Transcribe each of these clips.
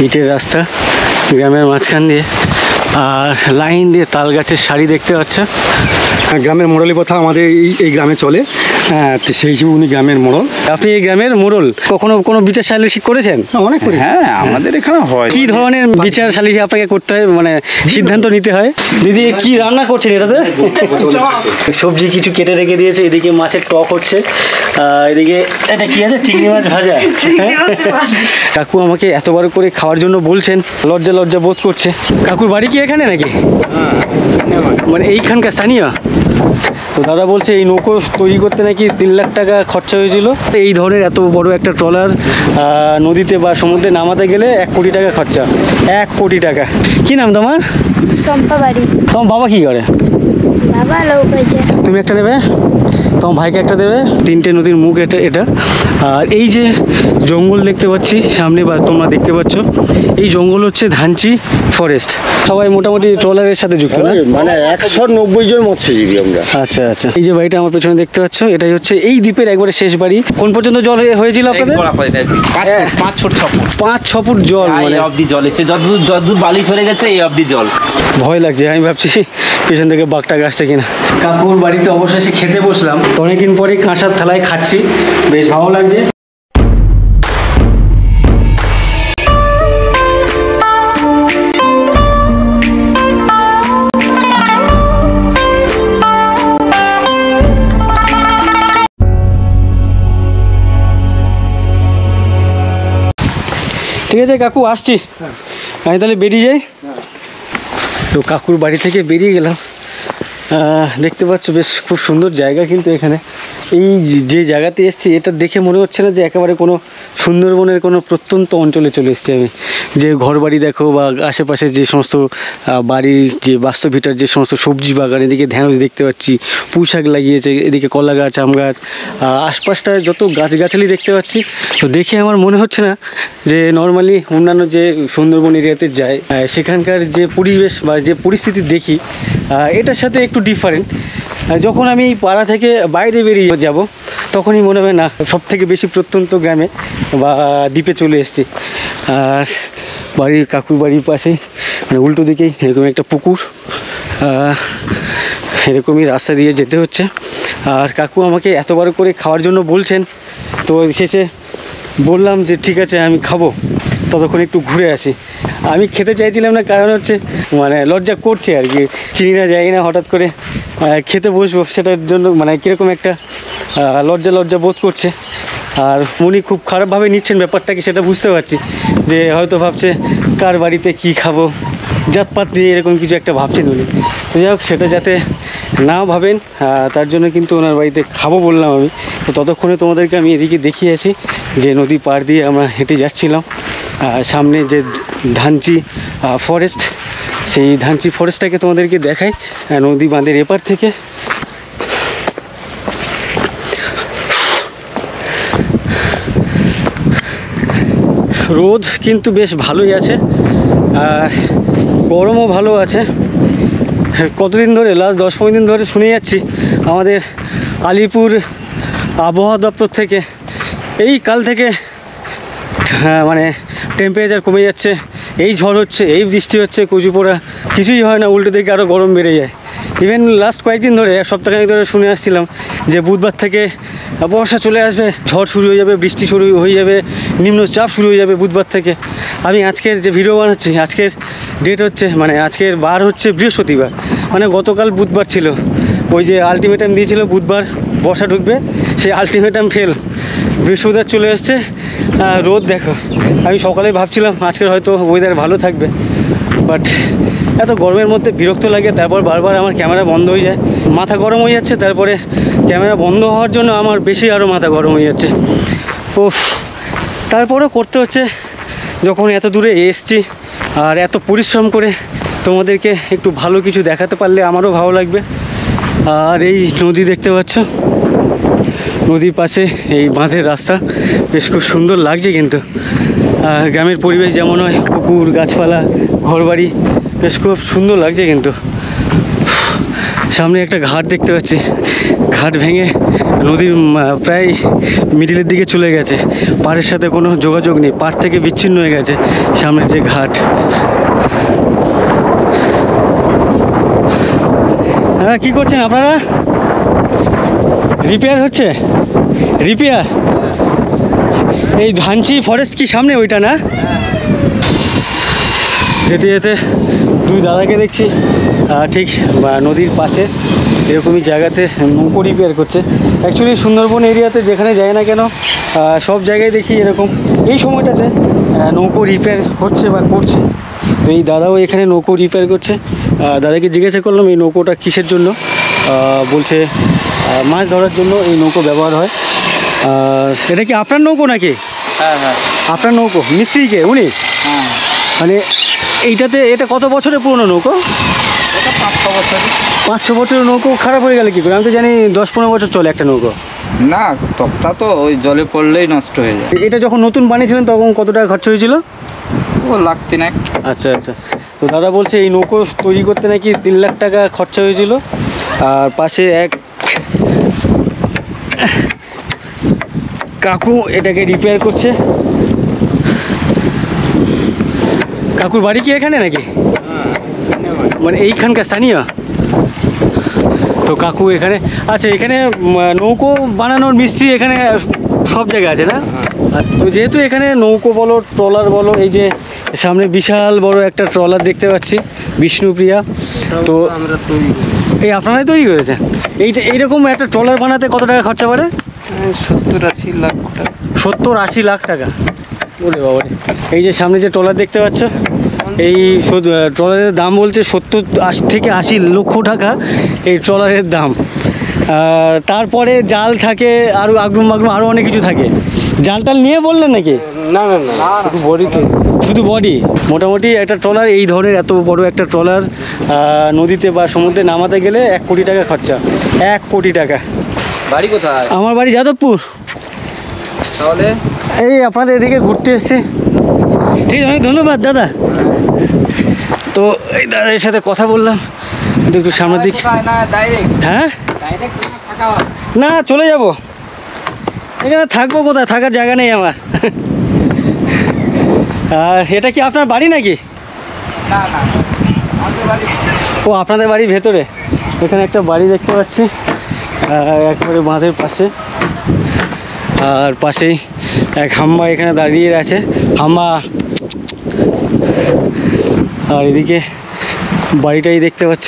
ইটের রাস্তা গ্রামের মাঝখান দিয়ে, আর লাইন দিয়ে তাল গাছের সারি দেখতে পাচ্ছ। গ্রামের মোড়লি প্রথা আমাদের এই গ্রামে চলে, সেই হিসেবে উনি গ্রামের মোড়ল। আপনি এই গ্রামের মোড়ল, কখনো কোনো বিচার সালিসি করেছেন? অনেক করি। হ্যাঁ, আমাদের এখানে হয়। কি ধরনের বিচার সালিসি আপনাকে করতে হয়, মানে সিদ্ধান্ত নিতে হয়? দিদি কি রান্না করছেন এটাতে? সবজি কিছু কেটে রেখে দিয়েছে, এদিকে মাছের টক হচ্ছে, এদিকে এটা কি আছে, চিংড়ি মাছ ভাজা। কাকু আমাকে এতবার করে খাওয়ার জন্য বলছেন, লজ্জা লজ্জা বোধ করছে। কাকুর বাড়ি কি এখানে নাকি? মানে এইখানকার স্থানীয়? তো দাদা বলছে এই নৌকো তৈরি করতে নাকি 3 লাখ টাকা খরচা হয়েছিল। এই ধরনের এত বড় একটা ট্রলার নদীতে বা সমুদ্রে নামাতে গেলে 1 কোটি টাকা খরচা। 1 কোটি টাকা। কি নাম তোমার? সম্পা বাড়ি। তোমার বাবা কি করে? বাবা লোক হয়েছে। তুমি একটা নেবে, তোমার ভাইকে একটা দেবে। 3টে নদীর মুখ এটা। আর এই যে জঙ্গল দেখতে পাচ্ছি সামনে, বা তোমরা দেখতে পাচ্ছ, এই জঙ্গল হচ্ছে ধানচি ফরেস্ট। সবাই মোটামুটি ট্রলারের সাথে যুক্ত না? মানে 190 জন মৎস্যজীবী আমরা। আচ্ছা আচ্ছা। এই যে বাড়িটা আমার পেছনে দেখতে পাচ্ছ, এটাই হচ্ছে এই দ্বীপের একবারে শেষ বাড়ি। কোন পর্যন্ত জল হয়েছিল আপনাদের? 5 ফুট 6 ফুট 5-6 ফুট জল, মানে অব্দি জল এসে যতদূর বালি সরে গেছে এই অব্দি জল। ভয় লাগছে, আমি ভাবছি পেছন থেকে বাঘটা আসছে কিনা। কাকুর বাড়িতে অবশেষে খেতে বসলাম, তো অনেকদিন পরে কাঁসার থালায় খাচ্ছি, বেশ ভালো লাগছে। ঠিক আছে কাকু, আসছি আমি, তাহলে বেরিয়ে যাই। তো কাকুর বাড়ি থেকে বেরিয়ে গেলাম। দেখতে পাচ্ছ বেশ খুব সুন্দর জায়গা, কিন্তু এখানে এই যে জায়গাতে এসেছি এটা দেখে মনে হচ্ছে না যে একেবারে কোনো সুন্দরবনের কোনো প্রত্যন্ত অঞ্চলে চলে এসেছি আমি। যে ঘর বাড়ি দেখো, বা আশেপাশে যে সমস্ত বাড়ির যে বাস্তবিটার যে সমস্ত সবজি বাগান, এদিকে ঢ্যাঁড়স দেখতে পাচ্ছি, পুঁই শাক লাগিয়েছে, এদিকে কলা গাছ, আম গাছ, আশপাশটায় যত গাছগাছালি দেখতে পাচ্ছি। তো দেখে আমার মনে হচ্ছে না যে নর্মালি অন্যান্য যে সুন্দরবন এরিয়াতে যায় সেখানকার যে পরিবেশ বা যে পরিস্থিতি দেখি এটার সাথে একটু ডিফারেন্ট। যখন আমি পাড়া থেকে বাইরে বেরিয়ে যাব তখনই মনে হয় না সব থেকে বেশি প্রত্যন্ত গ্রামে বা দ্বীপে চলে এসেছি। আর বাড়ির কাকুর বাড়ির পাশেই মানে উল্টো দিকেই এরকম একটা পুকুর, এরকমই রাস্তা দিয়ে যেতে হচ্ছে। আর কাকু আমাকে এতবার করে খাওয়ার জন্য বলছেন, তো শেষে বললাম যে ঠিক আছে আমি খাবো, ততক্ষণ একটু ঘুরে আসি। আমি খেতে চাইছিলাম না, কারণ হচ্ছে মানে লজ্জা করছে আর কি, চিনি না যাই না, হঠাৎ করে খেতে বসবো সেটার জন্য মানে কীরকম একটা লজ্জা বোধ করছে। আর উনি খুব খারাপভাবে নিচ্ছেন ব্যাপারটাকে, সেটা বুঝতে পারছি, যে হয়তো ভাবছে কার বাড়িতে কি খাবো, জাতপাত নিয়ে এরকম কিছু একটা ভাবছেন উনি। তো যাই হোক, সেটা যাতে না ভাবেন তার জন্য কিন্তু ওনার বাড়িতে খাবো বললাম আমি। তো ততক্ষণে তোমাদেরকে আমি এদিকে দেখিয়ে আসি যে নদী পার দিয়ে আমরা হেঁটে যাচ্ছিলাম, সামনে যে ধানচি ফরেস্ট, সেই ধানচি ফরেস্টটাকে তোমাদেরকে দেখাই নদী বাঁধের এপার থেকে। রোদ কিন্তু বেশ ভালোই আছে, আর গরমও ভালো আছে। কতদিন ধরে, লাস্ট 10-15 দিন ধরে শুনে যাচ্ছি আমাদের আলিপুর আবহাওয়া দপ্তর থেকে, এই কাল থেকে মানে টেম্পারেচার কমে যাচ্ছে, এই ঝড় হচ্ছে, এই বৃষ্টি হচ্ছে, কচু পোড়া কিছুই হয় না, উল্টো দিকে আরও গরম বেড়ে যায়। ইভেন লাস্ট কয়েকদিন ধরে, 1 সপ্তাহখানেক ধরে শুনে আসছিলাম যে বুধবার থেকে বর্ষা চলে আসবে, ঝড় শুরু হয়ে যাবে, বৃষ্টি শুরু হয়ে যাবে, নিম্নচাপ শুরু হয়ে যাবে বুধবার থেকে। আমি আজকের যে ভিডিও বানাচ্ছি, আজকের ডেট হচ্ছে মানে আজকের বার হচ্ছে বৃহস্পতিবার, মানে গতকাল বুধবার ছিল। ওই যে আলটিমেটাম দিয়েছিল বুধবার বর্ষা ঢুকবে, সেই আলটিমেটাম ফেল, বৃহস্পতিবার চলে এসছে, রোদ দেখো। আমি সকালে ভাবছিলাম আজকের হয়তো ওয়েদার ভালো থাকবে, বাট এত গরমের মধ্যে বিরক্ত লাগে। তারপর বারবার আমার ক্যামেরা বন্ধ হয়ে যায়, মাথা গরম হয়ে যাচ্ছে। তারপরে ক্যামেরা বন্ধ হওয়ার জন্য আমার বেশি আরও মাথা গরম হয়ে যাচ্ছে। ওফ, তারপরেও করতে হচ্ছে, যখন এত দূরে এসছি আর এত পরিশ্রম করে তোমাদেরকে একটু ভালো কিছু দেখাতে পারলে আমারও ভালো লাগবে। আর এই নদী দেখতে পাচ্ছ, নদীর পাশে এই বাঁধের রাস্তা, বেশ খুব সুন্দর লাগছে। কিন্তু গ্রামের পরিবেশ যেমন হয়, পুকুর, গাছপালা, ঘরবাড়ি, বেশ খুব সুন্দর লাগছে। কিন্তু সামনে একটা ঘাট দেখতে পাচ্ছি, ঘাট ভেঙে নদীর প্রায় মিডিলের দিকে চলে গেছে, পাড়ের সাথে কোনো যোগাযোগ নেই, পাড় থেকে বিচ্ছিন্ন হয়ে গেছে সামনের যে ঘাট। হ্যাঁ, কী করছেন আপনারা? রিপেয়ার হচ্ছে? রিপেয়ার এই ধানচি ফরেস্ট কি সামনে ওইটা না? যেতে যেতে দুই দাদাকে দেখছি ঠিক নদীর পাশে এরকমই জায়গাতে নৌকো রিপেয়ার করছে। অ্যাকচুয়ালি সুন্দরবন এরিয়াতে যেখানে যায় না কেন সব জায়গায় দেখি এরকম এই সময়টাতে নৌকো রিপেয়ার হচ্ছে বা করছে। তো এই দাদাও এখানে নৌকো রিপেয়ার করছে। দাদাকে জিজ্ঞাসা করলাম এই নৌকোটা কিসের জন্য, বলছে মাছ ধরার জন্য এই নৌকো ব্যবহার হয়। এটা কি আপনার নৌকো নাকি? হ্যাঁ হ্যাঁ আপনার নৌকো? মিস্ত্রিকে উনি? হ্যাঁ, মানে এইটাতে এটা কত বছরের পুরনো নৌকো? এটা 5-6 বছর। 5-6 বছরের নৌকো খারাপ হয়ে গেলে কী করে? আমি তো জানি 10-15 বছর চলে একটা নৌকো। না, তক্তা তো ওই জলে পড়লেই নষ্ট হয়ে যায়। এটা যখন নতুন বানিয়েছিলেন তখন কত টাকা খরচা হয়েছিল? ও লাগতে না। আচ্ছা আচ্ছা। তো দাদা বলছে এই নৌকো তৈরি করতে নাকি 3 লাখ টাকা খরচা হয়েছিল। আর পাশে এক কাকু এটাকে রিপেয়ার করছে। কাকুর বাড়ি কি এখানে নাকি? মানে এইখানকার স্থানীয়? তো কাকু এখানে, আচ্ছা এখানে নৌকো বানানোর মিস্ত্রি এখানে সব জায়গায় আছে না? তো যেহেতু এখানে নৌকো বলো ট্রলার বলো, এই যে সামনে বিশাল বড় একটা ট্রলার দেখতে পাচ্ছি বিষ্ণুপ্রিয়া, তো এই আপনারাই তৈরি করেছেন? এইরকম একটা ট্রলার বানাতে কত টাকা খরচা পড়ে? 70-80 লাখ টাকা। 70-80 লাখ টাকা? ওরে বাবারে। এই যে সামনে যে ট্রলার দেখতে পাচ্ছ, এই ট্রলারের দাম বলছে 70 থেকে 80 লক্ষ টাকা এই ট্রলারের দাম। আর তারপরে জাল থাকে, আরও আগ্রুম মাগরুম আরও অনেক কিছু থাকে। জাল টাল নিয়ে বললেন নাকি? না না না, শুধু বডিতে। শুধু বডি? মোটামুটি একটা ট্রলার, এই ধরনের এত বড় একটা ট্রলার নদীতে বা সমুদ্রে নামাতে গেলে 1 কোটি টাকা খরচা। 1 কোটি টাকা। বাড়ি কোথায়? আমার বাড়ি যাদবপুর। তাহলে এই আপনাদের এদিকে ঘুরতে এসেছি। ঠিক আছে, অনেক ধন্যবাদ দাদা। তো এই দাদার সাথে কথা বললাম, একটু সামনের দিক। না ডাইরেক্ট হ্যাঁ, ডাইরেক্ট থাকা হয়। না চলে যাব, এখানে থাকবো কোথায়, থাকার জায়গা নেই আমার। আর এটা কি আপনার বাড়ি নাকি? না না, আমাদের বাড়ি। ও আপনাদের বাড়ি ভেতরে? এখানে একটা বাড়ি দেখতে পাচ্ছি একবারে বাঁধের পাশে, আর পাশেই এক হাম্মা এখানে দাঁড়িয়ে আছে, হাম্মা। আর এদিকে বাড়িটাই দেখতে পাচ্ছ,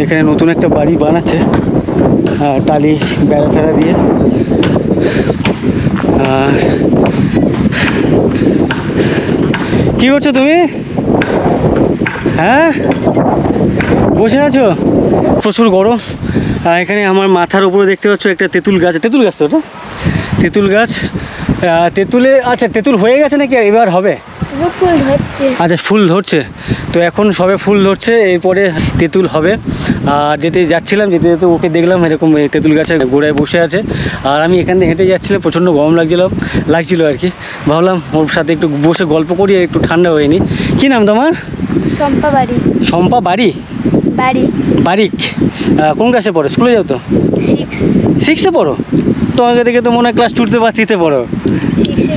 এখানে নতুন একটা বাড়ি বানাচ্ছে টালি বেড়া ফেরা দিয়ে। আর কী করছো তুমি? হ্যাঁ, বসে আছো? প্রচুর গরম। এখানে আমার মাথার উপরে দেখতে পাচ্ছ একটা তেঁতুল গাছ। তেঁতুল গাছ তো ওটা? তেঁতুল গাছ। তেঁতুলে, আচ্ছা তেঁতুল হয়ে গেছে নাকি এবার হবে? ফুল ধরছে। আচ্ছা ফুল ধরছে, তো এখন সবে ফুল ধরছে, এরপরে তেঁতুল হবে। আর যেতে যাচ্ছিলাম, যেতে যেতে ওকে দেখলাম এরকম তেঁতুল গাছের গোড়ায় বসে আছে। আর আমি এখান থেকে হেঁটে যাচ্ছিলাম, প্রচণ্ড গরম লাগছিল আর কি। ভাবলাম ওর সাথে একটু বসে গল্প করি, একটু ঠান্ডা হয়ে নি। কী নাম তোমার? শম্পা বাড়ি। শম্পা বাড়ি? বাড়ি। বারিক। কোন ক্লাসে পড়ো? স্কুলে যাও তো? 6-এ পড়ো? তোমাকে দেখে তো মনে হয় ক্লাস 2-তে বা 3-তে পড়ো।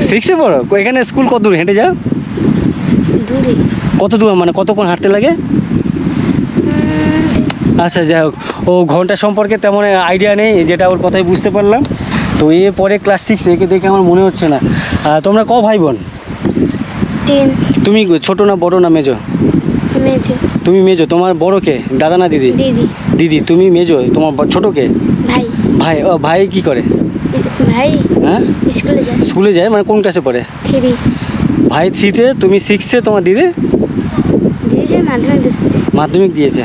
6-এ পড়ো? এখানে স্কুল কত দূর হেঁটে যাও? দূরে। কত দূর মানে কতক্ষণ হাঁটতে লাগে? আচ্ছা যাই হোক, ও ঘন্টা সম্পর্কে তেমন আইডিয়া নেই, যেটা ওর কথাই বুঝতে পারলাম। তো এ পরে ক্লাস 6, একে দেখে আমার মনে হচ্ছে না। তোমরা ক ভাই বোন? 3। তুমি ছোট না বড় না মেজো? মেজো। তুমি মেজো। তোমার বড় কে, দাদা না দিদি? দিদি। দিদি। তুমি মেজো। তোমার ছোট কে? ভাই। ভাই। ও ভাই কি করে? ভাই হ্যাঁ, স্কুলে যায়। স্কুলে যায়? মানে কোন ক্লাসে পড়ে? 3। ভাই 3-তে, তুমি 6-এ, তোমার দিদি? দিদি মাধ্যমিক দিচ্ছে। মাধ্যমিক দিয়েছে।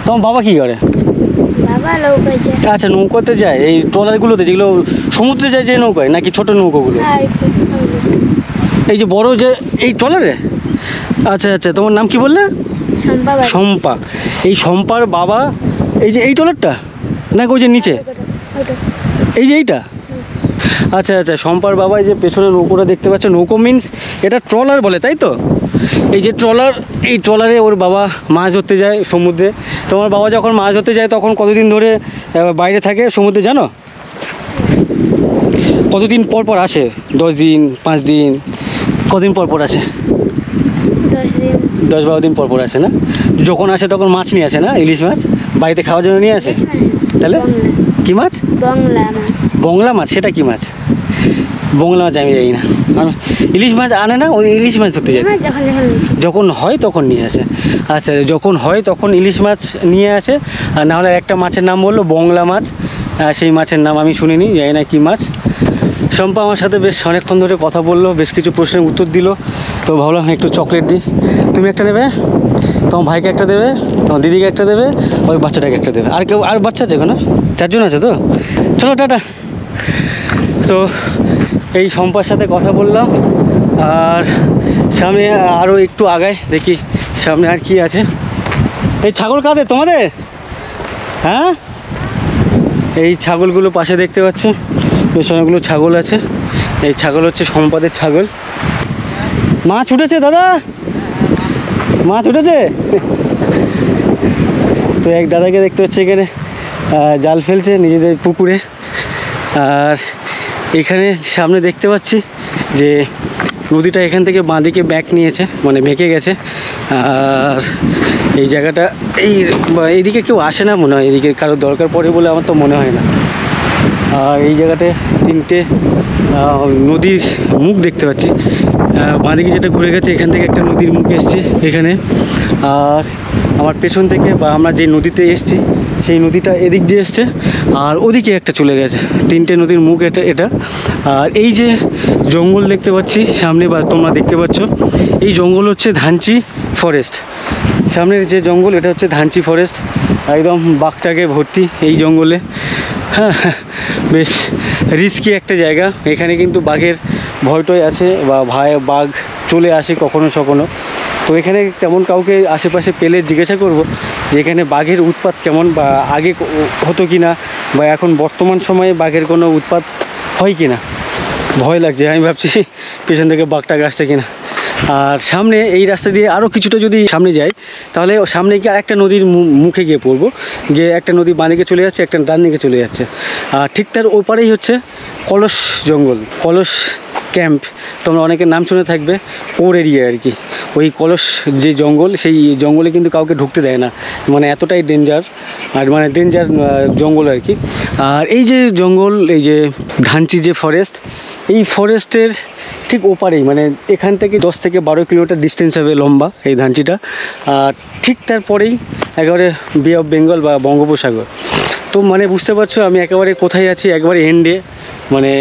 তোমার বাবা কি করে? বাবা নৌকায় যায়। আচ্ছা নৌকোতে যায়, এই ট্রলারগুলোতে যেগুলো সমুদ্রে যায় যে নৌকায়, নাকি ছোট নৌকোগুলো? এই যে বড় যে এই ট্রলারে? আচ্ছা আচ্ছা, তোমার নাম কি বললে? শম্পা বাড়ি। শম্পা। এই শম্পার বাবা এই যে এই ট্রলারটা, নাকি ওই যে নিচে এই যে এইটা? আচ্ছা আচ্ছা, শম্পার বাবা এই যে পেছনে নৌকোটা দেখতে পাচ্ছ, নৌকো মিন্স এটা ট্রলার বলে, তাই তো? এই যে ট্রলার, এই ট্রলারে ওর বাবা মাছ ধরতে যায় সমুদ্রে। তোমার বাবা যখন মাছ ধরতে যায় তখন কতদিন ধরে বাইরে থাকে সমুদ্রে জানো? কতদিন পর পর আসে? 10 দিন, 5 দিন, কদিন পর পর আসে? 10 দিন। 10-12 দিন পর পর আসে না? যখন আসে তখন মাছ নিয়ে আসে না, ইলিশ মাছ বাড়িতে খাওয়ার জন্য নিয়ে আসে? তাহলে কি মাছ? বংলা মাছ। বংলা মাছ? সেটা কি মাছ? বংলা মাছ আমি জানি না। আমি ইলিশ মাছ আনে না, ওই ইলিশ মাছ ধরতে যায় হ্যাঁ, যখন যখন নিয়েছি। যখন হয় তখন নিয়ে আসে। আচ্ছা, যখন হয় তখন ইলিশ মাছ নিয়ে আসে। আর নাহলে একটা মাছের নাম বললো বংলা মাছ, সেই মাছের নাম আমি শুনিনি, জানি না কী মাছ। শম্পা আমার সাথে বেশ অনেকক্ষণ ধরে কথা বললো, বেশ কিছু প্রশ্নের উত্তর দিল। তো ভাবলাম একটু চকলেট দিই। তুমি একটা নেবে, তোমার ভাইকে একটা দেবে, তোমার দিদিকে একটা দেবে, ওই বাচ্চাটাকে একটা দেবে। আর কেউ, আর বাচ্চা আছে এখানে? 4 জন আছে তো? চলো টাটা। তো এই শম্পার সাথে কথা বললাম, আর সামনে আরও একটু আগায় দেখি সামনে আর কি আছে। এই ছাগল কাদের? তোমাদের? হ্যাঁ, এই ছাগলগুলো পাশে দেখতে পাচ্ছ, বেশ অনেকগুলো ছাগল আছে। এই ছাগল হচ্ছে সম্পাদের ছাগল। মাছ উঠেছে দাদা, মাছ উঠেছে। তো এক দাদাকে দেখতে পাচ্ছি এখানে জাল ফেলছে নিজেদের পুকুরে। আর এখানে সামনে দেখতে পাচ্ছি যে নদীটা এখান থেকে বাঁদিকে ব্যাক নিয়েছে, মানে বেঁকে গেছে। আর এই জায়গাটা এইদিকে কেউ আসে না মনে হয়, এদিকে কারোর দরকার পড়ে বলে আমার তো মনে হয় না। আর এই জায়গাতে 3টে নদীর মুখ দেখতে পাচ্ছি। বাঁদিকে যেটা ঘুরে গেছে, এখান থেকে একটা নদীর মুখ এসছে এখানে। আর আমার পেছন থেকে বা আমরা যে নদীতে এসছি সেই নদীটা এদিক দিয়ে এসছে, আর ওদিকে একটা চলে গেছে। 3টে নদীর মুখ এটা। আর এই যে জঙ্গল দেখতে পাচ্ছি সামনে, বা তোমরা দেখতে পাচ্ছ, এই জঙ্গল হচ্ছে ধানচি ফরেস্ট। সামনের যে জঙ্গল এটা হচ্ছে ধানচি ফরেস্ট, একদম বাঘটাকে ভর্তি এই জঙ্গলে। হ্যাঁ, বেশ রিস্কি একটা জায়গা। এখানে কিন্তু বাঘের ভয়টয় আছে, বা বাঘ চলে আসে কখনো সখনো। তো এখানে তেমন কাউকে আশেপাশে পেলে জিজ্ঞাসা করব যে এখানে বাঘের উৎপাত কেমন, বা আগে হতো কি না, বা এখন বর্তমান সময়ে বাঘের কোনো উৎপাত হয় কি না। ভয় লাগছে, আমি ভাবছি পেছন থেকে বাঘটা আসছে কিনা। আর সামনে এই রাস্তা দিয়ে আরও কিছুটা যদি সামনে যাই, তাহলে সামনে গিয়ে আরেকটা নদীর মুখে গিয়ে পড়বো, গিয়ে একটা নদী বাঁদিকে চলে যাচ্ছে, একটা ডান দিকে চলে যাচ্ছে। আর ঠিক তার ওপারেই হচ্ছে কলস জঙ্গল, কলস ক্যাম্প। তোমরা অনেকের নাম শুনে থাকবে, কোর এরিয়া আর কি। ওই কলস যে জঙ্গল, সেই জঙ্গলে কিন্তু কাউকে ঢুকতে দেয় না, মানে এতটাই ডেঞ্জার। আর মানে ডেঞ্জার জঙ্গল আর কি। আর এই যে জঙ্গল, এই যে ধানচি যে ফরেস্ট, এই ফরেস্টের ঠিক ওপারেই, মানে এখান থেকে 10 থেকে 12 কিলোমিটার ডিস্টেন্স হবে লম্বা এই ধানচিটা। আর ঠিক তারপরেই একেবারে বে অফ বেঙ্গল বা বঙ্গোপসাগর। তো মানে বুঝতে পারছো আমি একেবারে কোথায় আছি, একবারে এন্ডে, মানে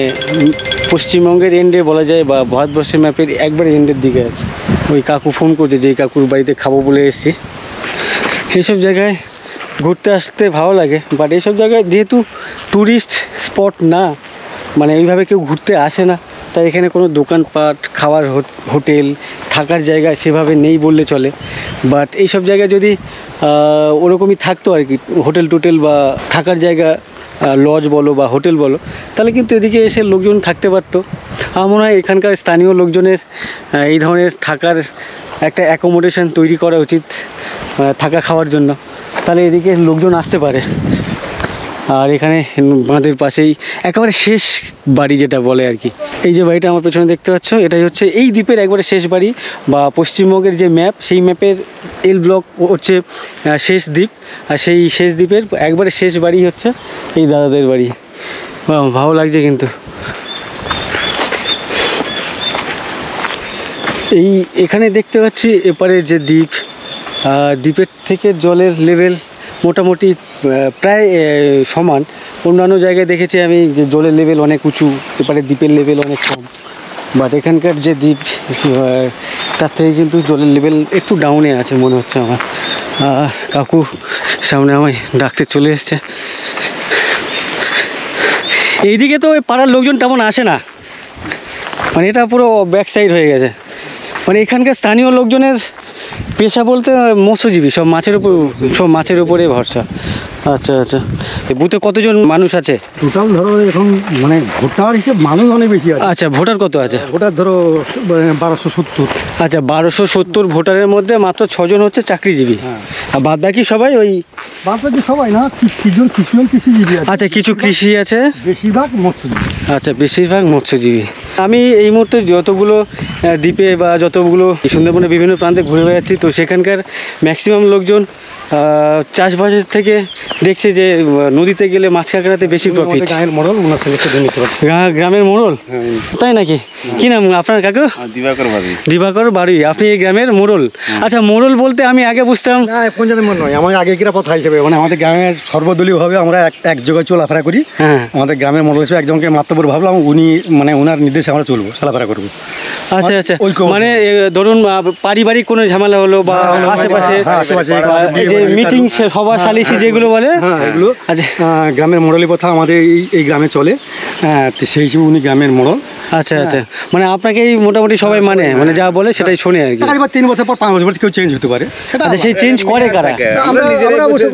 পশ্চিমবঙ্গের এন্ডে বলা যায়, বা ভারতবর্ষের ম্যাপের একবারে এন্ডের দিকে আছে। ওই কাকু ফোন করছে, যেই কাকুর বাড়িতে খাবো বলে এসেছি। এইসব জায়গায় ঘুরতে আসতে ভালো লাগে, বাট এইসব জায়গায় যেহেতু ট্যুরিস্ট স্পট না, মানে এইভাবে কেউ ঘুরতে আসে না, তাই এখানে কোনো দোকানপাট, খাওয়ার হোটেল, থাকার জায়গা সেভাবে নেই বললে চলে। বাট এইসব জায়গায় যদি ওরকমই থাকতো আর কি, হোটেল টোটেল বা থাকার জায়গা, লজ বলো বা হোটেল বলো, তাহলে কিন্তু এদিকে এসে লোকজন থাকতে পারতো। আমার মনে হয় এখানকার স্থানীয় লোকজনের এই ধরনের থাকার একটা অ্যাকোমোডেশন তৈরি করা উচিত, থাকা খাওয়ার জন্য, তাহলে এদিকে লোকজন আসতে পারে। আর এখানে বাঁধের পাশেই একেবারে শেষ বাড়ি যেটা বলে আর কি, এই যে বাড়িটা আমার পেছনে দেখতে পাচ্ছ, এটাই হচ্ছে এই দ্বীপের একবারে শেষ বাড়ি, বা পশ্চিমবঙ্গের যে ম্যাপ, সেই ম্যাপের এল ব্লক হচ্ছে শেষ দ্বীপ। আর সেই শেষ দ্বীপের একবারে শেষ বাড়ি হচ্ছে এই দাদাদের বাড়ি। ভালো লাগছে কিন্তু। এই এখানে দেখতে পাচ্ছি এপারে যে দ্বীপ, দ্বীপের থেকে জলের লেভেল মোটামুটি প্রায় সমান। অন্যান্য জায়গায় দেখেছি আমি যে জলের লেভেল অনেক উঁচু, এপারে দ্বীপের লেভেল অনেক কম। বাট এখানকার যে দ্বীপ, তার থেকে কিন্তু জলের লেভেল একটু ডাউনে আছে মনে হচ্ছে আমার। কাকু সামনে আমায় ডাকতে চলে এসছে। এইদিকে তো ওই পাড়ার লোকজন তেমন আসে না, মানে এটা পুরো ব্যাক সাইড হয়ে গেছে। মানে এখানকার স্থানীয় লোকজনের পেশা বলতে মৎস্যজীবী, সব মাছের উপরে ভরসা। আচ্ছা আচ্ছা, এই বুথে কতজন মানুষ আছে? টোটাল ধরো এখন মানে ভোটার হিসেবে মানুষ অনেক বেশি আছে। আচ্ছা, ভোটার কত আছে? ভোটার ধরো 1270। আচ্ছা, 1270 ভোটারের মধ্যে মাত্র 6জন হচ্ছে চাকরিজীবী, হ্যাঁ। আর বাদ বাকি সবাই ওই বাকি সবাই না, কিছুজন কৃষিজীবী আছে। আচ্ছা, কিছু কৃষি আছে, বেশিরভাগ মৎস্যজীবী। আচ্ছা, বেশিরভাগ মৎস্যজীবী। আমি এই মুহূর্তে যতগুলো দ্বীপে বা যতগুলো সুন্দরবনের বিভিন্ন প্রান্তে ঘুরে বেড়াচ্ছি, তো সেখানকার ম্যাক্সিমাম লোকজন চাষবাসের থেকে দেখছে যে নদীতে গেলে মাছ কাঁকড়াতে বেশি প্রফিট। গায়ের মডেল ওনার সাথে একটু নিতে পারবে। গ্রামের মোড়ল, তাই নাকি? কি নাম আপনার কাকু? দিবাকর ভাবি। দিবাকর বাড়ি, আপনি এই গ্রামের মোড়ল? আচ্ছা, মোড়ল বলতে আমি আগে বুঝতাম না, পঞ্চায়েত মনে নয়, আমার আগে কিরা কথা হিসেবে মানে আমাদের গ্রামের সর্বদলীয়ভাবে আমরা এক জায়গায় চলাফেরা করি। হ্যাঁ। আমাদের গ্রামের মডেল হিসেবে একজনকে মাত্রপুর ভাবলাম, উনি মানে ওনার নির্দেশে আমরা চলবো, চলাফেরা করবো। আচ্ছা আচ্ছা, ঐক্য- মানে ধরুন পারিবারিক কোনো ঝামেলা হলো বা আশেপাশে হ্যাঁ, আশেপাশে এই যে মিটিং সভা সালিসি যেগুলো বলে, হ্যাঁ, এগুলো আচ্ছা গ্রামের মডেলের কথা আমাদের এই গ্রামে চলে। তো সেই হিসেবে উনি গ্রামের মডেল। আচ্ছা আচ্ছা, মানে আপনাকে এই মোটামুটি সবাই মানে যা বলে সেটাই শোনে আর কি। এবার 3 বছর পর 5 বছর পর কেউ চেঞ্জ হতে পারে, সেটা আচ্ছা, সেই চেঞ্জ করে কারা? আমরা অবশ্য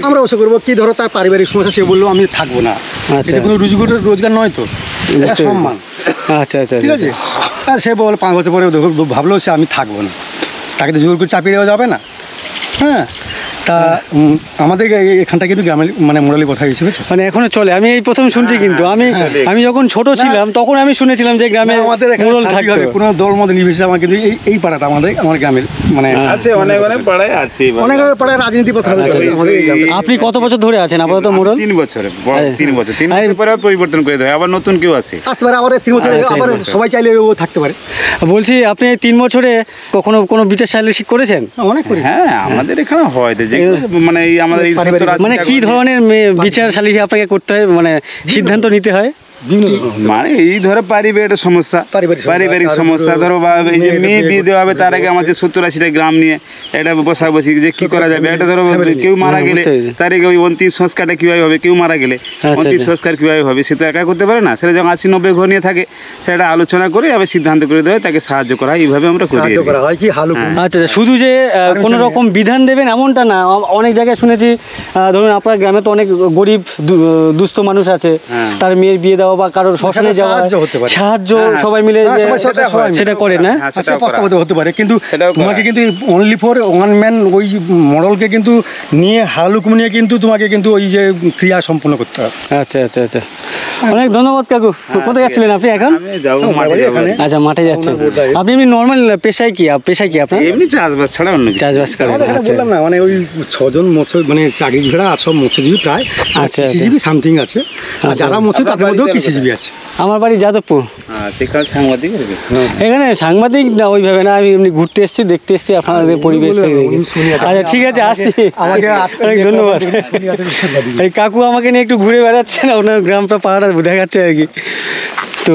আমরা অবশ্য করবো কি, ধরো তার পারিবারিক সমস্যা, সে বললো আমি থাকবো না। আচ্ছা। এটা কোনো রোজগার নয় তো, এটা সম্মান। আচ্ছা আচ্ছা ঠিক আছে, আর সে বলে 5 বছর পরে ভাবলো সে আমি থাকবো না, তাকে তো জোর করে চাপিয়ে দেওয়া যাবে না। হ্যাঁ, তা আমাদের এখানটা কিন্তু গ্রামের মানে মোরালি কথা হিসেবে চলে। মানে এখনো চলে? আমি এই প্রথম শুনছি, কিন্তু আমি যখন ছোট ছিলাম তখন আমি শুনেছিলাম যে গ্রামে আমাদের মোড়ল থাকতো। কোনো দল মধ্যে নির্বিশেষে আমার কিন্তু এই পাড়াটা আমার গ্রামের মানে আছে অনেক পাড়ায় আছে। অনেক পাড়ায় রাজনীতি কথা হবে। আচ্ছা, আমাদের এই গ্রামে। আপনি কত বছর ধরে আছেন আপাতত মোড়ল? 3 বছর 3 বছর পরে পরিবর্তন করে দেয়, আবার নতুন কেউ আছে। আসতে পারে আবার 3 বছর, আচ্ছা, আবার আচ্ছা। সবাই চাইলে ও থাকতে পারে। বলছি, আপনি এই 3 বছরে কখনো কোনো বিচার সালিসি করেছেন? অনেক করি। হ্যাঁ, আমাদের এখানে হয় যে মানে এই আমাদের এই পারিবারিক- 70 মানে কি ধরনের বিচার সালিসি আপনাকে করতে হয়, মানে সিদ্ধান্ত নিতে হয়? মানে এই ধরো পারিবারিক সমস্যা, পারিবারিক সমস্যা ধরো, বা এই যে মেয়ে বিয়ে দেওয়া হবে তার আগে আমাদের 70-80টা গ্রাম নিয়ে এটা বসাবসি যে কি করা যাবে। এটা ধরো কেউ মারা গেলে বুঝতে পেরেছি। তার আগে ওই অন্তিম সংস্কারটা কীভাবে হবে, কেউ মারা গেলে অন্তিম আচ্ছা। সংস্কার কীভাবে হবে সে তো একা করতে পারে না। সেটা যখন 80-90 ঘর নিয়ে থাকে সেটা আলোচনা করে আবার সিদ্ধান্ত করে দেওয়া হয়, তাকে সাহায্য করা হয়, এইভাবে আমরা করি আর সাহায্য কি। করা হয় কি হালু আচ্ছা আচ্ছা, শুধু যে কোনো রকম বিধান দেবেন এমনটা না। অনেক জায়গায় শুনেছি, ধরুন আপনার গ্রামে তো অনেক গরিব দুস্থ মানুষ আছে, হ্যাঁ। তার মেয়ের বিয়ে দেওয়া বা কারোর শ্মশানে যাওয়া, সাহায্য হতে পারে। সাহায্য হ্যাঁ, সবাই মিলে হ্যাঁ, যে সবাই সেটা হয়। সেটা করে না? হ্যাঁ, সে সেটাও করা প্রস্তাবিত হতে পারে, কিন্তু সেটাও করা তোমাকে হয়। কিন্তু অনলি ফর ওয়ান ম্যান ওই মডেলকে কিন্তু নিয়ে হালুকুম নিয়ে কিন্তু তোমাকে কিন্তু ওই যে ক্রিয়া সম্পন্ন করতে হবে। আচ্ছা আচ্ছা আচ্ছা, অনেক ধন্যবাদ কাকু। কোথায় যাচ্ছিলেন আপনি এখন? আমি যাবো মাঠে যাবো। এখানে। আচ্ছা, মাঠে যাচ্ছেন আপনি? এমনি নর্মাল পেশায় কি আপনার? এমনি চাষবাস ছাড়া অন্য কিছু। চাষবাস করেন? আমাদের এখানে আচ্ছা বললাম না, মানে ওই 6 জন মৎস্য মানে চাকরি ছাড়া আর সব মৎস্যজীবী প্রায়, আর আচ্ছা, কৃষিজীবী সামথিং আছে, আর যারা মৎস্য তাদের মধ্যেও কৃষিজীবী আছে। আমার বাড়ি যাদবপুর। হ্যাঁ, সেখানে সাংবাদিক আছে। এখানে সাংবাদিক না ওইভাবে না, আমি এমনি ঘুরতে এসেছি, দেখতে এসেছি আপনাদের পরিবেশ দেখে। আচ্ছা ঠিক আছে, আসছি। আমাকে অনেক ধন্যবাদ। এই কাকু আমাকে নিয়ে একটু ঘুরে বেড়াচ্ছেন, ওনার গ্রামটা পাহাড়টা দেখাচ্ছে আর কি। তো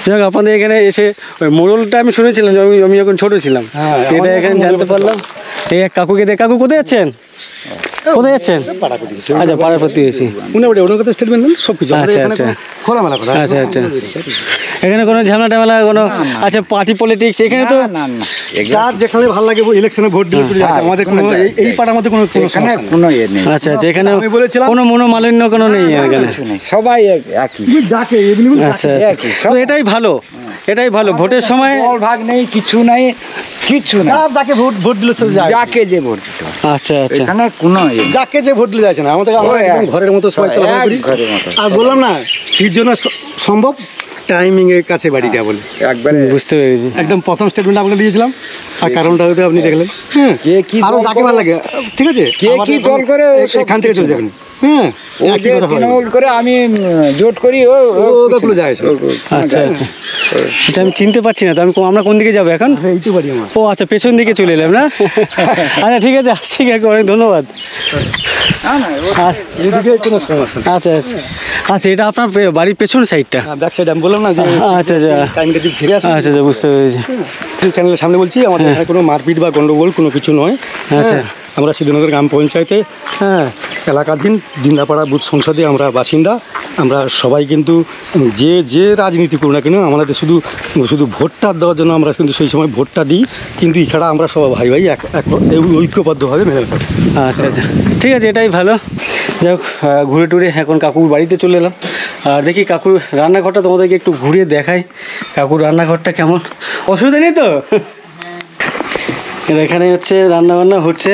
যাক, আপনাদের এখানে এসে ওই মোড়লটা আমি শুনেছিলাম আমি যখন ছোট ছিলাম, হ্যাঁ, এটা আমাদের এখানে এখানে জানতে মোড়ল পারলাম। এই এক কাকুকে কাকু কোথায় যাচ্ছেন? কোথায় যাচ্ছেন? পাড়া প্রতিবেশী। আচ্ছা, পাড়ার প্রতিবেশী। ওনার কথা স্টেটমেন্ট নেন সব কিছু। আমাদের আচ্ছা, এখানে আচ্ছা। কোনো খোলামেলা কথা। আচ্ছা আচ্ছা, এখানে কোনো ঝামেলা টামেলা কোনো? আচ্ছা, পার্টি পলিটিক্স এখানে তো না না, যার যেখানে ভালো লাগে ইলেকশনে ভোট দিলে চলে যাচ্ছে। আমাদের কোনো এই পাড়ার মধ্যে কোনো সমস্যা নেই। কোনো ইয়ে নেই। আচ্ছা আচ্ছা, এখানে আমি বলেছিলাম- কোনো মনোমালিন্য কোনো নেই এখানে? সবাই একই। তুমি যাকে এমনি আচ্ছা আচ্ছা, তো এটাই ভালো, এটাই ভালো। ভোটের সময় দল ভাগ নেই, কিছু নাই, কিছু না, যাকে ভোট দিলে চলে যায়। যাকে যে ভোট দিতে হবে। আচ্ছা আচ্ছা, এখানে কোনো ইয়ে নেই। যাকে যে ভোট দিলে যাচ্ছে না, আমরা একদম ঘরের মতো সবাই চলাফেরা করি। এক ঘরের মতো। আর বললাম না কি জন্য সম্ভব, টাইমিং এর কাছে বাড়ি যা বলে একবারে বুঝতে পেরেছি। একদম প্রথম স্টেটমেন্ট আপনাকে দিয়েছিলাম, আর কারণটা হয়তো আপনি দেখলেন। হ্যাঁ, কে কি আরো দল যাকে করে- ভালো লাগে, ঠিক আছে, কে কি আমাদের দল করে ওসব এখান থেকে কিছু চলে না। যাবেন। হ্যাঁ, ও একই যে কথা বলবেন। তৃণমূল করে আমি জোট করি, ও ওগুলো যায় আছে। আচ্ছা আচ্ছা আচ্ছা, আমি চিনতে পারছি না তো, আমরা কোন দিকে যাবো এখন? এই তো বাড়ি আমার। ও আচ্ছা, পেছন দিকে চলে এলাম না? আচ্ছা ঠিক আছে, আসছি কাকু, অনেক ধন্যবাদ। এদিকে কোনো সমস্যা নেই। আচ্ছা আচ্ছা আচ্ছা, এটা আপনার বাড়ির পেছন সাইডটা? ব্যাক সাইড আমি বললাম না যে আচ্ছা আচ্ছা টাইমটা দিকে ফিরে আসুন। আচ্ছা আচ্ছা, বুঝতে পেরেছি। চ্যানেলের সামনে বলছি, আমাদের এখানে কোনো মারপিট বা গন্ডগোল কোনো কিছু নয়। আচ্ছা। হ্যাঁ, আমরা সিদ্ধনগর গ্রাম পঞ্চায়েতে, হ্যাঁ, এলাকাধীন দিন্দাপাড়া বুথ সংসদে আমরা বাসিন্দা। আমরা সবাই কিন্তু যে রাজনীতি করুন না কেন, আমাদের শুধু ভোটটা দেওয়ার জন্য আমরা কিন্তু সেই সময় ভোটটা দিই, কিন্তু এছাড়া আমরা সবাই ভাই ভাই ঐক্যবদ্ধভাবে মেনে থাকি। আচ্ছা আচ্ছা, ঠিক আছে, এটাই ভালো। যাই হোক, ঘুরে টুরে এখন কাকুর বাড়িতে চলে এলাম। আর দেখি কাকুর রান্নাঘরটা তোমাদেরকে একটু ঘুরিয়ে দেখাই, কাকুর রান্নাঘরটা কেমন। অসুবিধা নেই তো? এখানে হচ্ছে রান্না বান্না হচ্ছে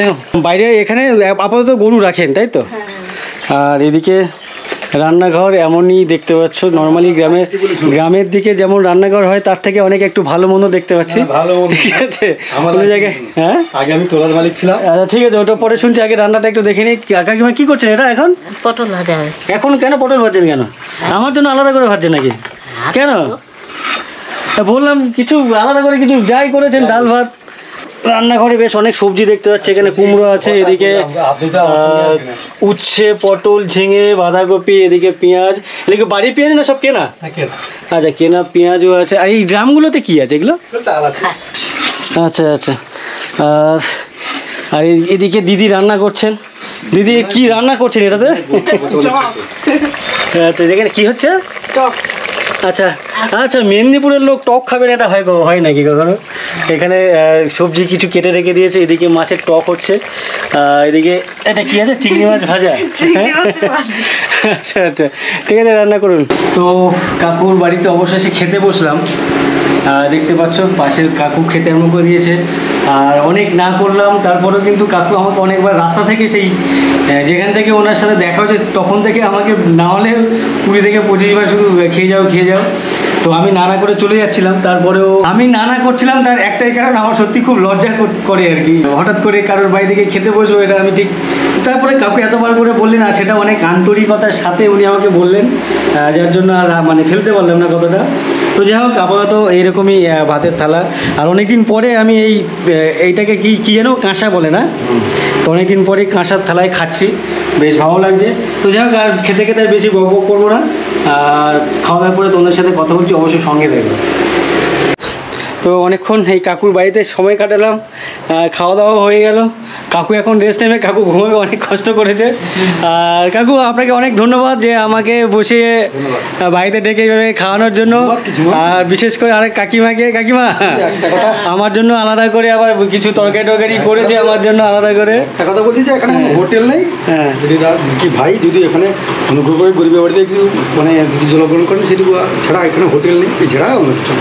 বাইরে। এখানে আপাতত গরু রাখেন, তাই তো? আর এদিকে রান্নাঘর এমনই দেখতে পাচ্ছ। নর্মালি গ্রামের দিকে যেমন রান্নাঘর হয় তার থেকে অনেক একটু ভালো মন্দ দেখতে পাচ্ছি। ঠিক আছে, কোনো জায়গায়। হ্যাঁ, আগে আমি তোলার মালিক ছিলাম। আচ্ছা ঠিক আছে, ওটা পরে শুনছি, আগে রান্নাটা একটু দেখে নিই। কাকিমা কি করছেন এটা এখন? পটল ভাজা হবে। এখন কেন পটল ভাজছেন? কেন আমার জন্য আলাদা করে ভাজছেন নাকি? কেন? তা বললাম কিছু আলাদা করে কিছু যাই করেছেন, ডাল ভাত। রান্নাঘরে বেশ অনেক সবজি দেখতে পাচ্ছি। এখানে কুমড়ো আছে, এদিকে উচ্ছে, পটল, ঝিঙে, বাঁধাকপি, এদিকে পেঁয়াজ। এদিকে বাড়ির পেঁয়াজ না সব কেনা? আচ্ছা, কেনা পেঁয়াজও আছে। আর এই ড্রামগুলোতে কি আছে এগুলো? আচ্ছা আচ্ছা। আর এদিকে দিদি রান্না করছেন। দিদি কি রান্না করছেন এটাতে? আচ্ছা, যেখানে কি হচ্ছে? আচ্ছা আচ্ছা, মেদিনীপুরের লোক টক খাবেন, এটা হয় নাকি কখনো? এখানে সবজি কিছু কেটে রেখে দিয়েছে, এদিকে মাছের টক হচ্ছে, এদিকে এটা কি আছে? চিংড়ি মাছ ভাজা। আচ্ছা আচ্ছা, ঠিক আছে, রান্না করুন। তো কাকুর বাড়িতে অবশেষে খেতে বসলাম। দেখতে পাচ্ছ পাশের কাকু খেতে আরম্ভ করে দিয়েছে। আর অনেক না করলাম, তারপরেও কিন্তু কাকু আমাকে অনেকবার রাস্তা থেকে সেই যেখান থেকে ওনার সাথে দেখা হয়েছে তখন থেকে আমাকে না হলে 20 থেকে 25 বার শুধু খেয়ে যাও। তো আমি নানা করে চলে যাচ্ছিলাম। তারপরেও আমি নানা করছিলাম, তার একটাই কারণ, আমার সত্যি খুব লজ্জা করে আর কি। হঠাৎ করে কারোর বাড়ি থেকে খেতে বসবো, এটা আমি ঠিক। তারপরে কাকু এতবার করে বললেন, আর সেটা অনেক আন্তরিকতার সাথে উনি আমাকে বললেন, যার জন্য আর মানে ফেলতে পারলাম না কথাটা। তো যাই হোক, আপাতত এইরকমই ভাতের থালা। আর অনেকদিন পরে আমি এইটাকে কি যেন কাঁসা বলে না, তো অনেকদিন পরে কাঁসার থালায় খাচ্ছি, বেশ ভালো লাগছে। তো যাই হোক, আর খেতে খেতে বেশি গল্প করবো না। আর খাওয়া দাওয়ার পরে তোমাদের সাথে কথা বলছি, অবশ্যই সঙ্গে দেখবো। তো অনেকক্ষণ এই কাকুর বাড়িতে সময় কাটালাম, খাওয়া দাওয়া হয়ে গেল। কাকু এখন রেস্ট নেবে, কাকু ঘুমাবে, অনেক কষ্ট করেছে। আর কাকু আপনাকে অনেক ধন্যবাদ যে আমাকে বসিয়ে বাড়িতে ডেকে এইভাবে খাওয়ানোর জন্য। আর বিশেষ করে আরেক কাকিমা আমার জন্য আলাদা করে আবার কিছু তরকারি করেছে আমার জন্য আলাদা করে। একটা কথা বলছি যে এখানে হোটেল নেই। হ্যাঁ, যদি কি ভাই যদি এখানে অনুগ্রহ করে গরিবের বাড়িতে একটু মানে যদি জলগ্রহণ করেন, সেটুকু ছাড়া এখানে হোটেল নেই, এছাড়া অন্য কিছু।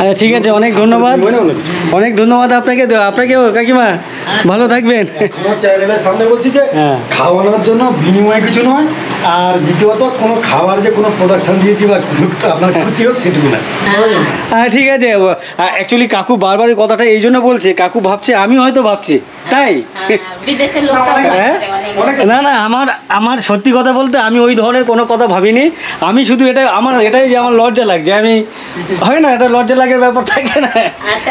আচ্ছা ঠিক আছে, অনেক ধন্যবাদ আপনাকেও কাকিমা, ভালো থাকবেন। চ্যানেলের সামনে বলছি যে খাওয়ানোর জন্য বিনিময়ে কিছু নয়, আর দ্বিতীয়ত কোনো খাবার যে কোনো প্রোডাকশন দিয়েছি বা আপনার ক্ষতি হোক সেটুকু না। হ্যাঁ ঠিক আছে। অ্যাকচুয়ালি কাকু বারবার এই কথাটা এই জন্য বলছে, কাকু ভাবছে আমি হয়তো ভাবছি তাই। না না, আমার সত্যি কথা বলতে আমি ওই ধরনের কোনো কথা ভাবিনি। আমি শুধু এটাই যে আমার লজ্জা লাগছে। আমি হয় না, এটা লজ্জা লাগার ব্যাপার থাকে না,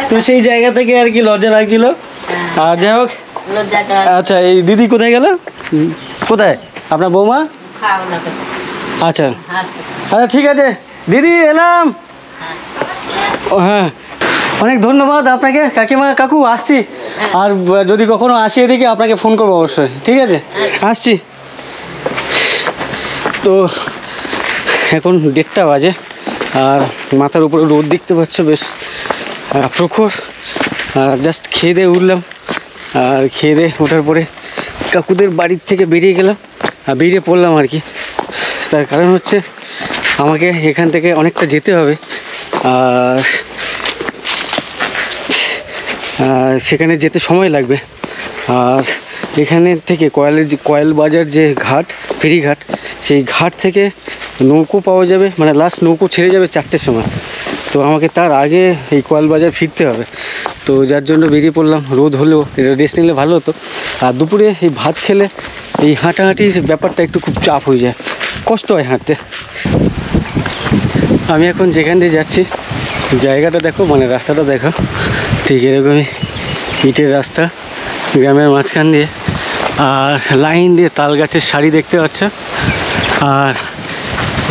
তো সেই জায়গা থেকে আর কি লজ্জা লাগছিল। আর যাই হোক, আচ্ছা এই দিদি কোথায় গেল? কোথায় আপনার বৌমা? আচ্ছা আচ্ছা ঠিক আছে দিদি, এলাম। হ্যাঁ, অনেক ধন্যবাদ আপনাকে কাকিমা। কাকু আসছি, আর যদি কখনো আসি এদিকে আপনাকে ফোন করবো অবশ্যই। ঠিক আছে, আসছি। তো এখন 1:30 বাজে, আর মাথার উপরে রোদ দেখতে পাচ্ছ, বেশ প্রখর। আর জাস্ট খেয়ে দিয়ে উঠলাম, আর খেয়ে দিয়ে ওঠার পরে কাকুদের বাড়ির থেকে বেরিয়ে পড়লাম আর কি। তার কারণ হচ্ছে আমাকে এখান থেকে অনেকটা যেতে হবে, আর সেখানে যেতে সময় লাগবে। আর এখানে থেকে কয়েল বাজার যে ঘাট, ফেরিঘাট, সেই ঘাট থেকে নৌকো পাওয়া যাবে, মানে লাস্ট নৌকো ছেড়ে যাবে 4টের সময়। তো আমাকে তার আগে এই কয়েল বাজার ফিরতে হবে। তো যার জন্য বেরিয়ে পড়লাম। রোদ হলেও রেস্ট নিলে ভালো হতো। আর দুপুরে এই ভাত খেলে এই হাঁটাহাঁটির ব্যাপারটা একটু খুব চাপ হয়ে যায়, কষ্ট হয় হাঁটতে। আমি এখন যেখান দিয়ে যাচ্ছি জায়গাটা দেখো, মানে রাস্তাটা দেখো, ঠিক এরকমই ইটের রাস্তা, গ্রামের মাঝখান দিয়ে, আর লাইন দিয়ে তাল গাছের সারি দেখতে পাচ্ছ। আর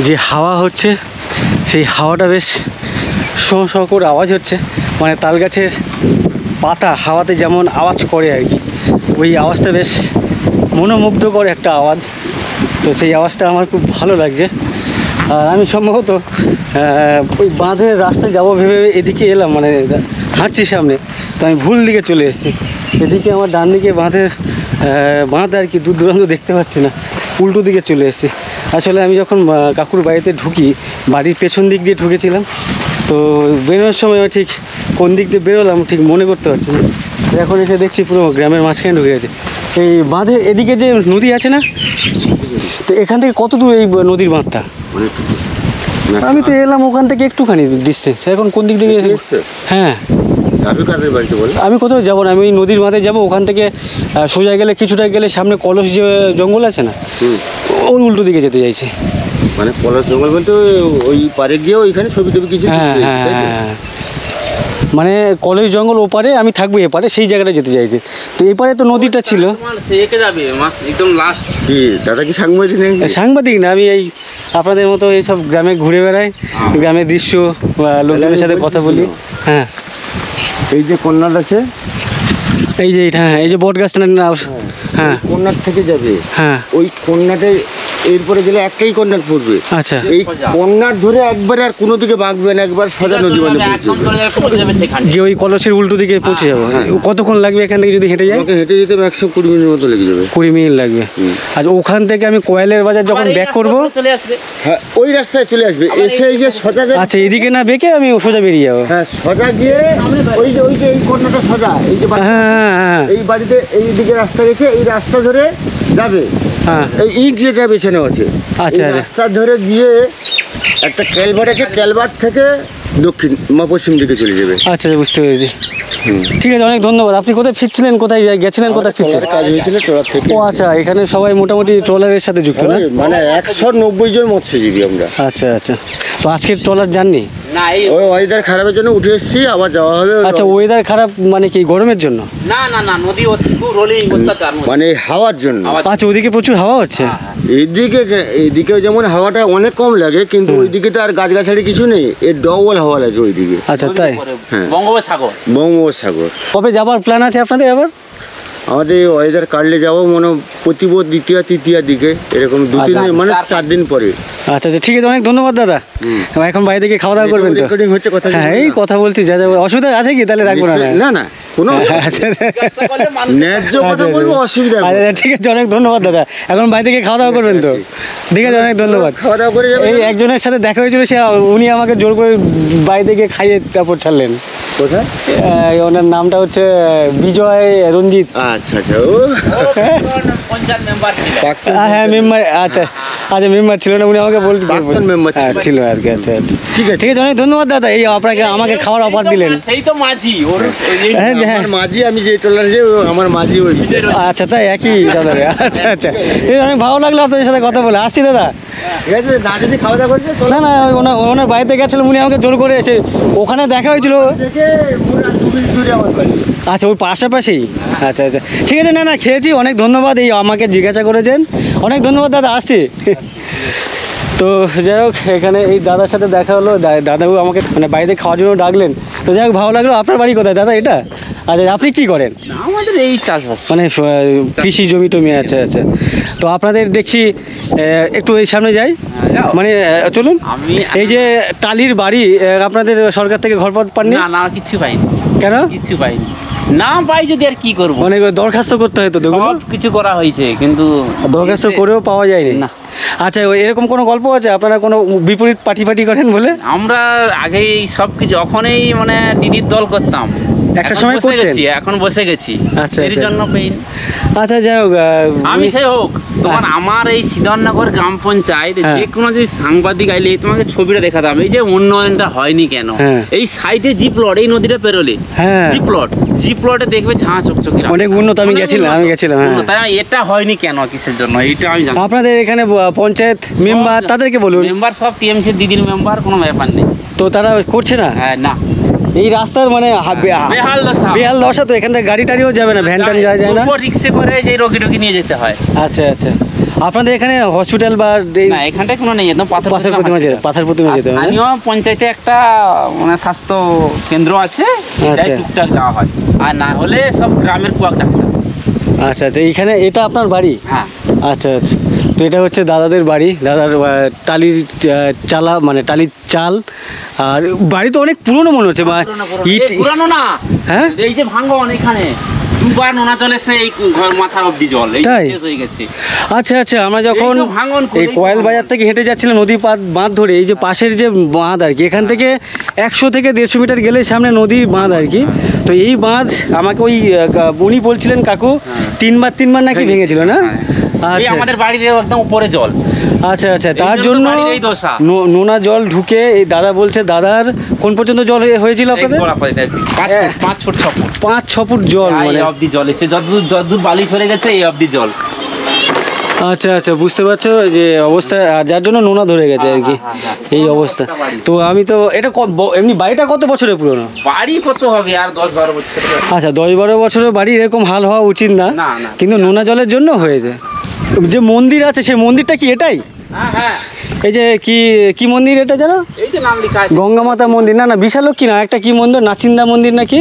যে হাওয়া হচ্ছে, সেই হাওয়াটা বেশ শো করে আওয়াজ হচ্ছে, মানে তাল গাছের পাতা হাওয়াতে যেমন আওয়াজ করে আর কি, ওই আওয়াজটা বেশ মনোমুগ্ধকর একটা আওয়াজ। তো সেই আওয়াজটা আমার খুব ভালো লাগছে। আর আমি সম্ভবত ওই বাঁধের রাস্তায় যাবো ভেবে এদিকে এলাম, মানে হাঁটছি সামনে, তো আমি ভুল দিকে চলে এসেছি। এদিকে আমার ডান দিকে বাঁধ আর কি দূর দূরান্ত দেখতে পাচ্ছি না, উল্টো দিকে চলে এসেছি। আসলে আমি যখন কাকুর বাড়িতে ঢুকি বাড়ির পেছন দিক দিয়ে ঢুকেছিলাম, তো বেরোনোর সময় ঠিক কোন দিক দিয়ে বেরোলাম ঠিক মনে করতে পারছি না। এখন এসে দেখছি পুরো গ্রামের মাঝখানে ঢুকে গেছে। এই বাঁধের এদিকে যে নদী আছে না, তো এখান থেকে কত দূর এই নদীর বাঁধটা? আমি তো এলাম ওখান থেকে একটুখানি ডিস্টেন্স, এখন কোন দিক থেকে? হ্যাঁ, আমি কোথাও যাবো না, আমি ওই নদীর বাঁধে যাবো। ওখান থেকে সোজা গেলে কিছুটা গেলে সামনে কলস যে জঙ্গল আছে না, ওর উল্টো দিকে যেতে চাইছি। মানে পলাশ জঙ্গল বলতে ওই পারে গিয়ে ওইখানে ছবি টবি কিছু? হ্যাঁ হ্যাঁ হ্যাঁ, মানে কলেজ জঙ্গল ওপারে, আমি থাকবো এপারে, সেই জায়গাটা যেতে চাইছি। তো এপারে তো নদীটা ছিল। কি দাদা কি সাংবাদিক নেই? সাংবাদিক না, আমি এই আপনাদের মতো এইসব গ্রামে ঘুরে বেড়াই, গ্রামের দৃশ্য বা লোকজনের সাথে কথা বলি। হ্যাঁ, এই যে কন্যার আছে, এই যে এটা, হ্যাঁ এই যে বট গাছটা না, হ্যাঁ কন্যার থেকে যাবে, হ্যাঁ ওই কন্যাতে এরপরে গেলে একটাই কন্যার পড়বে। আচ্ছা, এই কন্যার ধরে একবার আর কোনো দিকে বাঁকবে না, একবার সোজা নদী বাঁধে গিয়ে ওই কলসের উল্টো দিকে পৌঁছে যাবো। কতক্ষণ লাগবে এখান থেকে যদি হেঁটে যাই? আমাকে হেঁটে যেতে ম্যাক্সিমাম 20 মিনিটের মতো লেগে যাবে। 20 মিনিট লাগবে। আর ওখান থেকে আমি কোয়েলের বাজার যখন ব্যাক করবো, হ্যাঁ ওই রাস্তায় চলে আসবে, এসে এই যে সোজা আচ্ছা এদিকে না বেঁকে আমি সোজা বেরিয়ে যাবো। হ্যাঁ সোজা গিয়ে ওই যে এই কন্যাটা সোজা, এই যে হ্যাঁ হ্যাঁ হ্যাঁ এই বাড়িতে এই দিকে রাস্তা রেখে এই রাস্তা ধরে যাবে। হ্যাঁ, এই ইট যেটা বেছানো আছে, আচ্ছা, এই আচ্ছা। রাস্তা ধরে গিয়ে একটা ক্যালভার্ট আছে, ক্যালভার্ট থেকে দক্ষিণ পশ্চিম দিকে চলে যাবে। আচ্ছা বুঝতে পেরেছি। ঠিক আছে, অনেক ধন্যবাদ। আপনি কোথায় ফিরছিলেন, কোথায় গেছিলেন, কোথায় ফিরছিলেন? কাজ হয়েছিল ট্রলার থেকে। ও আচ্ছা, এখানে সবাই মোটামুটি ট্রলারের সাথে যুক্ত না? মানে 190 জন মৎস্যজীবী আমরা। আচ্ছা আচ্ছা, তো আজকে ট্রলার যাননি? ওই ওয়েদার খারাপের জন্য উঠে এসেছি, আবার যাওয়া হবে। আচ্ছা, ওয়েদার খারাপ মানে কি গরমের জন্য? মানে হাওয়ার জন্য। আচ্ছা, ওদিকে প্রচুর হাওয়া হচ্ছে। এইদিকে যেমন হাওয়াটা অনেক কম লাগে, কিন্তু ওইদিকে তো আর গাছগাছালি কিছু নেই, এর ডবল হাওয়া লাগে ওইদিকে। আচ্ছা তাই? হ্যাঁ, বঙ্গোপসাগর। কবে যাবার প্ল্যান আছে আপনাদের আবার? আমাদের ওয়েদার কাটলে যাবো মনে প্রতিবোধ দ্বিতীয় তৃতীয় দিকে, এরকম 2-3 দিন, মানে 4 দিন পরে। আচ্ছা আচ্ছা, ঠিক আছে, অনেক ধন্যবাদ দাদা। এখন বাইরে থেকে খাওয়া দাওয়া করবেন তো? রেকর্ডিং হচ্ছে কথা। হ্যাঁ, এই কথা বলছি, যা যা অসুবিধা আছে কি তাহলে রাখবো না? না না, কোনো আচ্ছা ন্যায্য কথা বলবো, অসুবিধা নেই। আচ্ছা, ঠিক আছে, অনেক ধন্যবাদ দাদা। এখন বাইরে থেকে খাওয়া দাওয়া করবেন তো? ঠিক আছে, অনেক ধন্যবাদ। খাওয়া দাওয়া করে যাবে। এই একজনের সাথে দেখা হয়েছিল, সে উনি আমাকে জোর করে বাইরে থেকে খাইয়ে তারপর ছাড়লেন। কোথায়? ওনার নামটা হচ্ছে বিজয় রঞ্জিত। আচ্ছা আচ্ছা, ও হ্যাঁ মেম্বার, আচ্ছা আচ্ছা মেম্বার ছিল না, উনি আমাকে বলছে প্রাক্তন member ছিল। ছিল আর কি। আচ্ছা আচ্ছা, ঠিক আছে। ঠিক আছে, অনেক ধন্যবাদ দাদা, এই আপনাকে আমাকে খাওয়ার অফার দিলেন। হ্যাঁ হ্যাঁ, আমার মাঝি, আমি যে ট্রলারে যে আমার মাঝি ওই। আচ্ছা তাই, একই দাদা। আচ্ছা আচ্ছা, ঠিক আছে, অনেক ভালো লাগলো আপনাদের সাথে কথা বলে। আসছি দাদা। ঠিক আছে, না যদি খাওয়া দাওয়া করছে না না, ওনার বাড়িতে গেছিলাম, উনি আমাকে জোর করে এসে ওখানে দেখা হয়েছিল। দেখে পুরো 2 মিনিট দূরে আমার বাড়ি। আচ্ছা, ওই পাশাপাশি। আচ্ছা আচ্ছা, ঠিক আছে, না না খেয়েছি, অনেক ধন্যবাদ, এই আমাকে জিজ্ঞাসা করেছেন, অনেক ধন্যবাদ দাদা, আসছি। তো যাই হোক, এখানে এই দাদার সাথে দেখা হলো, দাদাও আমাকে মানে বাইরে খাওয়ার জন্য ডাকলেন। তো যাই হোক, ভালো লাগলো। আপনার বাড়ি কোথায় দাদা এটা? আচ্ছা, আপনি কি করেন? আমাদের এই চাষবাস। মানে কৃষি জমি টমি আছে? আচ্ছা, তো আপনাদের দেখছি একটু এই সামনে যাই, মানে চলুন। এই যে টালির বাড়ি, আপনাদের সরকার থেকে ঘরপথ পাননি? না না, কিছু পাইনি। কেন? কিছু পাইনি। না পাই যদি আর কি করবো, মানে দরখাস্ত করতে হয়তো? সব কিছু করা হয়েছে কিন্তু দরখাস্ত করেও পাওয়া যায়নি? না। আচ্ছা, এরকম কোনো গল্প আছে আপনারা কোনো বিপরীত পার্টি করেন বলে? আমরা আগেই সব কিছু, ওখানেই মানে দিদির দল করতাম, একটা এখন সময় বসে করতেন? গেছি, এখন বসে গেছি। আচ্ছা, এর আচ্ছা। জন্য পেইনি। আচ্ছা, যাই হোক, আমি সে হোক, তোমার আমার এই সিদ্ধনগর গ্রাম পঞ্চায়েত হ্যাঁ। যে কোনো যদি সাংবাদিক আইলে তোমাকে ছবিটা দেখাতাম, এই যে উন্নয়নটা হয়নি কেন, হ্যাঁ। এই সাইডে জি প্লট, এই নদীটা পেরোলে হ্যাঁ, জি প্লটে দেখবে ঝাঁ চকচকে রাস্তা। অনেক উন্নত, আমি গেছিলাম, হ্যাঁ। উন্নত, তাই এটা হয়নি কেন, কিসের জন্য, এইটা আমি জানি। আপনাদের এখানে পঞ্চায়েত মেম্বার, তাদেরকে বলুন। মেম্বার সব টিএমসি দিদির মেম্বার, কোনো ব্যাপার নেই। তো তারা করছে না? হ্যাঁ, না, এই রাস্তার মানে বেহাল দশা। বেহাল দশা। তো এখান থেকে গাড়ি টাড়িও যাবে না, ভ্যান ট্যান যায় না? রিক্সে করে যে রোগী নিয়ে যেতে হয়। আচ্ছা আচ্ছা, আপনাদের এখানে হসপিটাল বা না, এখানটায় কোনো নেই, একদম পাথর প্রতিমা যেতে হবে? স্থানীয় পঞ্চায়েতে একটা মানে স্বাস্থ্য কেন্দ্র আছে, এটাই আচ্ছা। টুকটাক যাওয়া হয়, আর না হলে সব গ্রামের কুয়াক ডাক্তার। আচ্ছা আচ্ছা, এইখানে এটা আপনার বাড়ি? হ্যাঁ। আচ্ছা আচ্ছা, তো এটা হচ্ছে দাদাদের বাড়ি, দাদার টালির চালা মানে টালির চাল। আর বাড়ি তো অনেক পুরনো মনে হচ্ছে, বা ইট? পুরানো না, হ্যাঁ এই যে ভাঙ্গন, এখানে দুবার নোনা চলেছে, এই ঘর মাথার অব্দি জল, এই তাই? শেষ হয়ে গেছে। আচ্ছা আচ্ছা, আমরা যখন এই তো ভাঙন, এই কয়েল বাজার থেকে হেঁটে যাচ্ছিলাম নদী বাঁধ ধরে, এই যে পাশের যে বাঁধ আর কি, এখান থেকে 100 থেকে 150 মিটার গেলে সামনে নদীর বাঁধ আর কি। তো এই বাঁধ আমাকে ওই উনি বলছিলেন কাকু 3বার নাকি ভেঙেছিল না? এই আচ্ছা আমাদের বাড়ির একদম উপরে জল। আচ্ছা আচ্ছা, এই তার জন্য তো জন্য বাড়ির এই দশা। নোনা জল ঢুকে, এই দাদা বলছে দাদার কোন পর্যন্ত জল হয়েছিল আপনাদের? 5 ফুট 6 ফুট 5-6 ফুট জল, মানে এই অব্দি জল এসে, যতদূর বালি সরে গেছে এই অব্দি জল। আচ্ছা আচ্ছা, বুঝতে পারছো যে অবস্থা, আর যার জন্য নোনা ধরে গেছে আর কি এই অবস্থা। তো আমি তো এটা এমনি বাড়িটা কত বছরের পুরনো? বাড়ি কত হবে আর 10-12 বছর। আচ্ছা, 10-12 বছরের বাড়ি এরকম হাল হওয়া উচিত না, না, না। কিন্তু নোনা জলের জন্য হয়েছে। যে মন্দির আছে সেই মন্দিরটা কি এটাই? হ্যাঁ হ্যাঁ, এই যে কি মন্দির এটা জানো? এই যে নাম লেখা আছে গঙ্গা মাতা মন্দির? না না, বিশালক্ষী না, একটা কি মন্দির, নাচিন্দা মন্দির নাকি,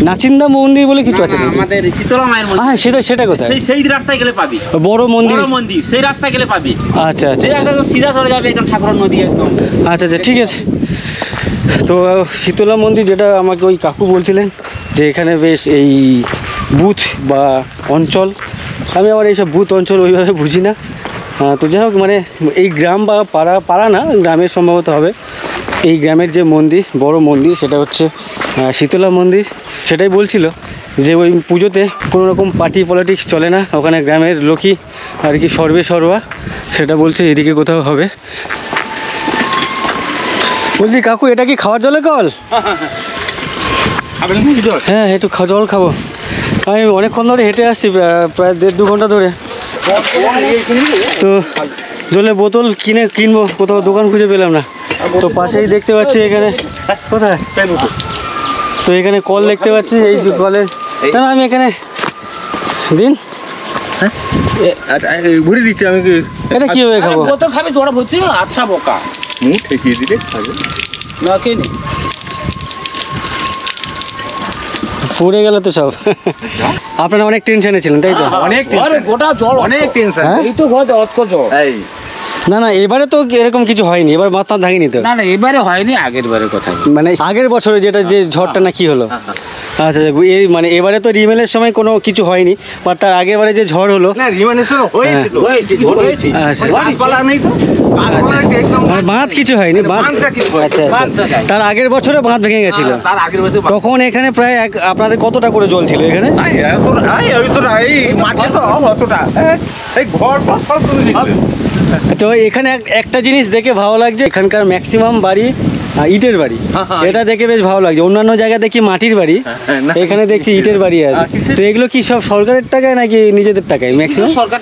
নাচিন্দা মন্দির বলে কিছু আছে না, নাকি? আমাদের শীতলা মায়ের মন্দির। হ্যাঁ সেটা কোথায়? সেই রাস্তায় গেলে পাবি বড় মন্দির? বড় মন্দির, সেই রাস্তায় গেলে পাবি। আচ্ছা আচ্ছা সেই রাস্তা সিধা চলে যাবে একদম ঠাকুরের নদী একদম। আচ্ছা আচ্ছা, ঠিক আছে। তো শীতলা মন্দির, যেটা আমাকে ওই কাকু বলছিলেন যে এখানে বেশ এই বুথ বা অঞ্চল, আমি আবার এইসব বুথ অঞ্চল ওইভাবে বুঝি না। তো যাই হোক, মানে এই গ্রাম বা পাড়া না, গ্রামের সম্ভবত হবে, এই গ্রামের যে মন্দির, বড় মন্দির, সেটা হচ্ছে শীতলা মন্দির। সেটাই বলছিল যে ওই পুজোতে কোনো রকম পার্টি পলিটিক্স চলে না, ওখানে গ্রামের লোকই আর কি সর্বা, সেটা বলছে এদিকে কোথাও হবে। বলছি কাকু, এটা কি খাওয়ার জলের কল? হ্যাঁ, একটু জল খাবো। আমি অনেকক্ষণ ধরে হেঁটে আসছি, প্রায় 1.5-2 ঘন্টা ধরে। তো জলের বোতল কিনবো, কোথাও দোকান খুঁজে পেলাম না। তো পাশেই দেখতে পাচ্ছি এখানে, কোথায়, তো এখানে কল দেখতে পাচ্ছি, এই যে কলের, না আমি এখানে দিন ঘুরে দিচ্ছি আমি কি এটা কীভাবে খাবো? বোতল খাবে জোড়া বলছি, আচ্ছা বোকা মুখ ঠেকিয়ে দিলে খাবে না কেনি পড়ে গেল তো সব। আপনারা অনেক টেনশনে ছিলেন তাই তো? অনেক গোটা জল, অনেক টেনশন। হ্যাঁ? এই তো ঘরে অত জল। না না, এবারে তো এরকম কিছু হয়নি, এবার মাথা ভাঙিনি তো? না না, এবারে হয়নি, আগের বারের কথা। মানে আগের বছরে যেটা যে ঝড়টা না কি হলো? আচ্ছা, এই মানে এবারে তো রিমেলের সময় কোনো কিছু হয়নি, বাট তার আগের বারে যে ঝড় হলো, মানে বাঁধ কিছু হয়নি, আচ্ছা আচ্ছা, তার আগের বছরে বাঁধ ভেঙে গেছিল। তখন এখানে প্রায় আপনাদের কতটা করে জল ছিল এখানে? তো এখানে একটা জিনিস দেখে ভালো লাগছে, এখানকার ম্যাক্সিমাম বাড়ি ইটের বাড়ি, এটা দেখে বেশ ভালো লাগছে। অন্যান্য জায়গায় দেখি মাটির বাড়ি, এখানে দেখছি ইটের বাড়ি আছে। তো এগুলো কি সব সরকারের টাকায় নাকি নিজেদের টাকায় ম্যাক্সিমাম? সরকার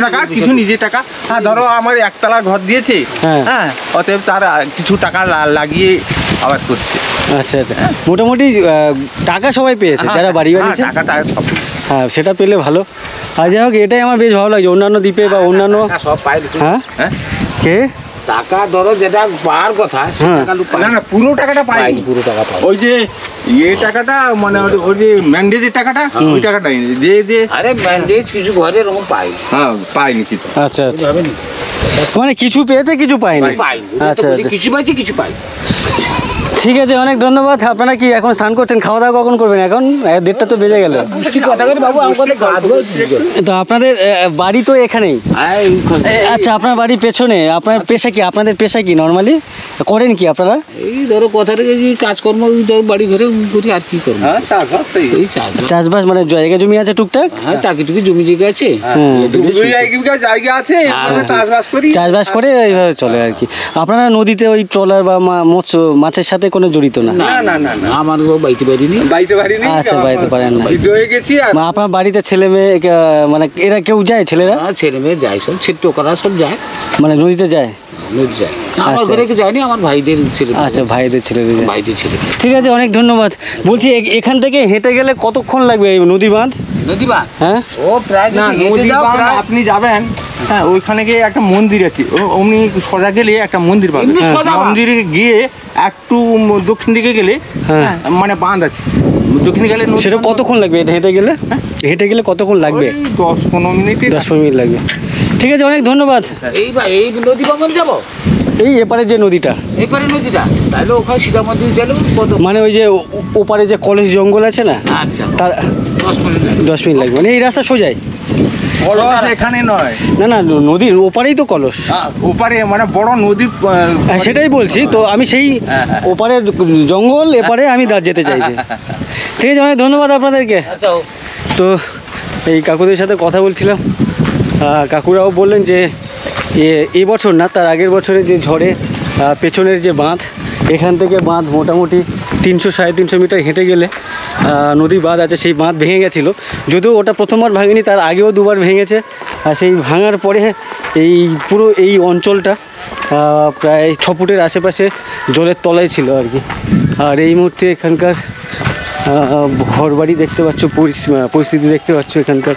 টাকা, কিছু নিজের টাকা। হ্যাঁ, ধরো আমার একতলা ঘর দিয়েছে, হ্যাঁ, অতএব তার কিছু টাকা লাগিয়ে আবাদ করছে। আচ্ছা আচ্ছা, মোটামুটি টাকা সবাই পেয়েছে যারা বাড়ি বানিয়েছে? টাকাটা সব, হ্যাঁ, সেটা পেলে ভালো। আর যাই হোক, এটাই আমার বেশ ভালো লাগছে। অন্যান্য দ্বীপে বা অন্যান্য, সব পাই। হ্যাঁ কে টাকা ধরো যেটা পাওয়ার কথা, না না, পুরো টাকাটা পাইনি। পুরো টাকা পাই। ওই যে টাকাটা, মানে ওই যে ম্যান্ডেজের টাকাটা, ওই টাকাটা যে আরে ব্যান্ডেজ কিছু ঘরে এরকম পাই। হ্যাঁ, পাইনি কিছু। আচ্ছা আচ্ছা, মানে কিছু পেয়েছে কিছু পাইনি। পাই আচ্ছা আচ্ছা, কিছু পাইছি কিছু পাই। ঠিক আছে, অনেক ধন্যবাদ। আপনারা কি এখন স্নান করছেন? খাওয়া দাওয়া কখন করবেন? এখন 1:30টা তো বেজে গেল। বাবু আমাদের গা ধোয়া। তো আপনাদের বাড়ি তো এখানেই? আচ্ছা, আপনার বাড়ি পেছনে। আপনার পেশা কি? আপনাদের পেশা কি নর্মালি করেন কি আপনারা? এই ধরো কথা থেকে যে কাজকর্ম, ধরো বাড়ি ঘরে করি, আর কি করবো? এই চাষবাস, মানে জায়গা জমি আছে টুকটাক? হ্যাঁ, টাকি জমি জায়গা আছে, জায়গা আছে, চাষবাস করি, চাষবাস করে এইভাবে চলে আর কি। আপনারা নদীতে ওই ট্রলার বা মাছের সাথে কোনো জড়িত না? না না না না, আমার বাইতে পারিনি। আচ্ছা, বাড়িতে পারেন না। হয়ে গেছি। আপনার বাড়িতে ছেলে মেয়ে মানে এরা কেউ যায়? ছেলেরা, ছেলে মেয়ে যায়, সব ছেলে টোকরা সব যায়, মানে নদীতে যায়? নদী যায়। আমার ঘরে কেউ যায়নি, আমার ভাইদের ছেলে। আচ্ছা, ভাইদের ছেলেদের যায়। ভাইদের ছেলে। ঠিক আছে, অনেক ধন্যবাদ। বলছি এখান থেকে হেঁটে গেলে কতক্ষণ লাগবে এই নদী বাঁধ? নদী বাঁধ হ্যাঁ ও প্রায় না যদি হেঁটে নদী যাও বাঁধ প্রায় আপনি যাবেন, হ্যাঁ ওইখানে গিয়ে একটা মন্দির আছে, অমনি সোজা গেলে একটা মন্দির পাবেন। এমনি সোজা বাঁধ। মন্দিরে গিয়ে একটু দক্ষিণ দিকে গেলে হ্যাঁ। মানে বাঁধ আছে, দক্ষিণে গেলে নদী সেটা বাঁধ। কতক্ষণ লাগবে এটা হেঁটে গেলে? হেঁটে গেলে কতক্ষণ লাগবে? ওই 10-15 মিনিটই 10-15 মিনিট লাগবে। ঠিক আছে, অনেক ধন্যবাদ। এই নদী বাঁধন যাবো এই এপারে যে নদীটা, এবারে নদীটা তাহলে ওখানে সীতা মন্দির গেলেও কত মানে ওই যে ওপারে যে কলেজ জঙ্গল আছে না, আচ্ছা তার 10 মিনিট লাগে। 10 মিনিট লাগবে। মানে এই রাস্তা সোজাই? কলস এখানে নয়, না না, নদীর ওপারেই তো কলস। ওপারে মানে বড় নদী। হ্যাঁ, সেটাই বলছি তো আমি, সেই ওপারের জঙ্গল এপারে আমি যেতে চাইছি। ঠিক আছে, অনেক ধন্যবাদ আপনাদেরকে। আচ্ছা তো এই কাকুদের সাথে কথা বলছিলাম, কাকুরাও বললেন যে এই বছর না, তার আগের বছরে যে ঝড়ে পেছনের যে বাঁধ, এখান থেকে বাঁধ মোটামুটি 300-350 মিটার হেঁটে গেলে নদী বাঁধ আছে, সেই বাঁধ ভেঙে গেছিলো। যদিও ওটা প্রথমবার ভাঙেনি, তার আগেও 2বার ভেঙেছে। আর সেই ভাঙার পরে এই পুরো এই অঞ্চলটা প্রায় 6 ফুটের আশেপাশে জলের তলায় ছিল আর কি। আর এই মুহূর্তে এখানকার ঘরবাড়ি দেখতে পাচ্ছ, পরিস্থিতি দেখতে পাচ্ছ এখানকার।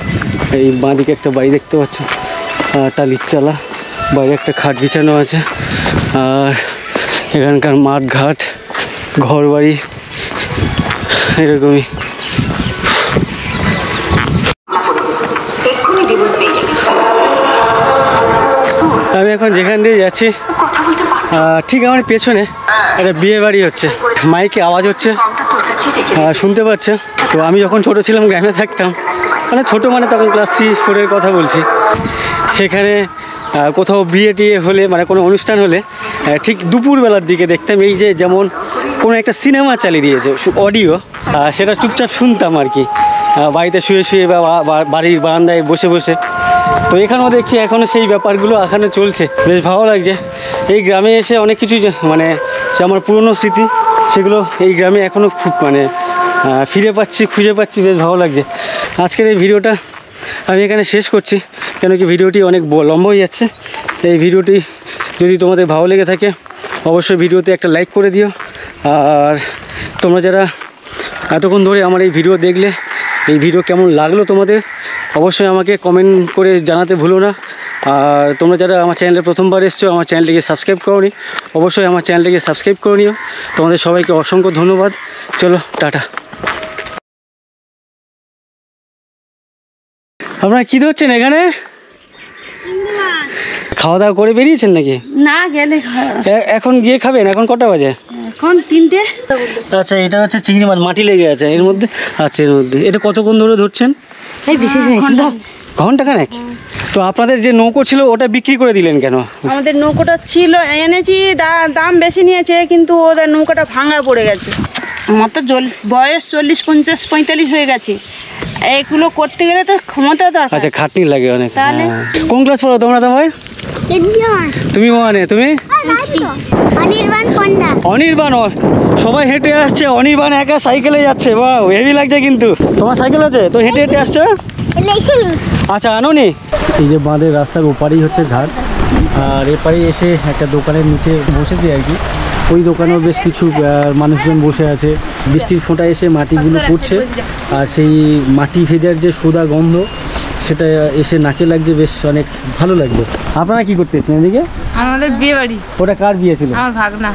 এই বাঁদিকে একটা বাড়ি দেখতে পাচ্ছ, টালির চালা, বাইরে একটা খাট বিছানো আছে। আর এখানকার মাঠ ঘাট ঘরবাড়ি এরকমই। আমি এখন যেখান দিয়ে যাচ্ছি ঠিক আমার পেছনে একটা বিয়ে বাড়ি হচ্ছে, মাইকে আওয়াজ হচ্ছে, শুনতে পাচ্ছে। তো আমি যখন ছোট ছিলাম, গ্রামে থাকতাম, মানে ছোটো মানে তখন ক্লাস 3-4-এর কথা বলছি, সেখানে কোথাও বিয়ে টিয়ে হলে, মানে কোনো অনুষ্ঠান হলে ঠিক দুপুরবেলার দিকে দেখতাম এই যে যেমন কোনো একটা সিনেমা চালিয়ে দিয়েছে অডিও, সেটা চুপচাপ শুনতাম আর কি, বাড়িতে শুয়ে শুয়ে বা বাড়ির বারান্দায় বসে বসে। তো এখানেও দেখছি এখনও সেই ব্যাপারগুলো এখনও চলছে, বেশ ভালো লাগছে। এই গ্রামে এসে অনেক কিছু মানে যে আমার পুরনো স্মৃতি, সেগুলো এই গ্রামে এখনও খুব মানে ফিরে পাচ্ছি, খুঁজে পাচ্ছি, বেশ ভালো লাগছে। আজকের এই ভিডিওটা আমি এখানে শেষ করছি, কেন কি ভিডিওটি অনেক লম্বা হয়ে যাচ্ছে। এই ভিডিওটি যদি তোমাদের ভালো লেগে থাকে, অবশ্যই ভিডিওতে একটা লাইক করে দিও। আর তোমরা যারা এতক্ষণ ধরে আমার এই ভিডিও দেখলে, এই ভিডিও কেমন লাগলো তোমাদের, অবশ্যই আমাকে কমেন্ট করে জানাতে ভুলো না। আর তোমরা যারা আমার চ্যানেলে প্রথমবার এসছো, আমার চ্যানেলটিকে সাবস্ক্রাইব করোনি, অবশ্যই আমার চ্যানেলটিকে সাবস্ক্রাইব করে নিও। তোমাদের সবাইকে অসংখ্য ধন্যবাদ। চলো, টাটা। আপনারা কী ধরছেন এখানে? খাওয়া দাওয়া করে বেরিয়েছেন নাকি? না, গেলে এখন গিয়ে খাবেন? এখন কটা বাজে? এখন 3টে। আচ্ছা, এটা হচ্ছে চিংড়ি মাছ, মাটি লেগে আছে এর মধ্যে। আচ্ছা, এর মধ্যে এটা কতক্ষণ ধরে ধরছেন? এই বিশেষ ঘন্টা খানেক। তো আপনাদের যে নৌকো ছিল ওটা বিক্রি করে দিলেন কেন? আমাদের নৌকোটা ছিল, এনেছি, দাম বেশি নিয়েছে, কিন্তু ওদের নৌকাটা ভাঙা পড়ে গেছে। আমার তো বয়স 40, 50, 45 হয়ে গেছে। এইগুলো করতে গেলে তো ক্ষমতা দরকার। আচ্ছা, খাটনি লাগে অনেক। তাহলে? কোন ক্লাস পড়ো তোমরা? তুমি মানে তুমি অনির্বাণ, সবাই হেঁটে আসছে, অনির্বাণ একা সাইকেলে যাচ্ছে। বাহ, হেভি লাগছে কিন্তু। তোমার সাইকেল আছে তো, হেঁটে হেঁটে আসছে? আচ্ছা, আনোনি? এই যে বাঁধের রাস্তার ওপারেই হচ্ছে ঘাট, আর এপারেই এসে একটা দোকানের নিচে বসেছি আর কি। ওই দোকানেও বেশ কিছু মানুষজন বসে আছে। বৃষ্টির ফোঁটা এসে মাটিগুলো পড়ছে, আর সেই মাটি ভেজার যে সোদা গন্ধ, সেটা এসে নাকে লাগছে, বেশ অনেক ভালো লাগলো। আপনারা কি করতেছেন এদিকে? আমাদের বিয়ে বাড়ি। ওটা কার বিয়ে ছিল? আমার ভাগনা।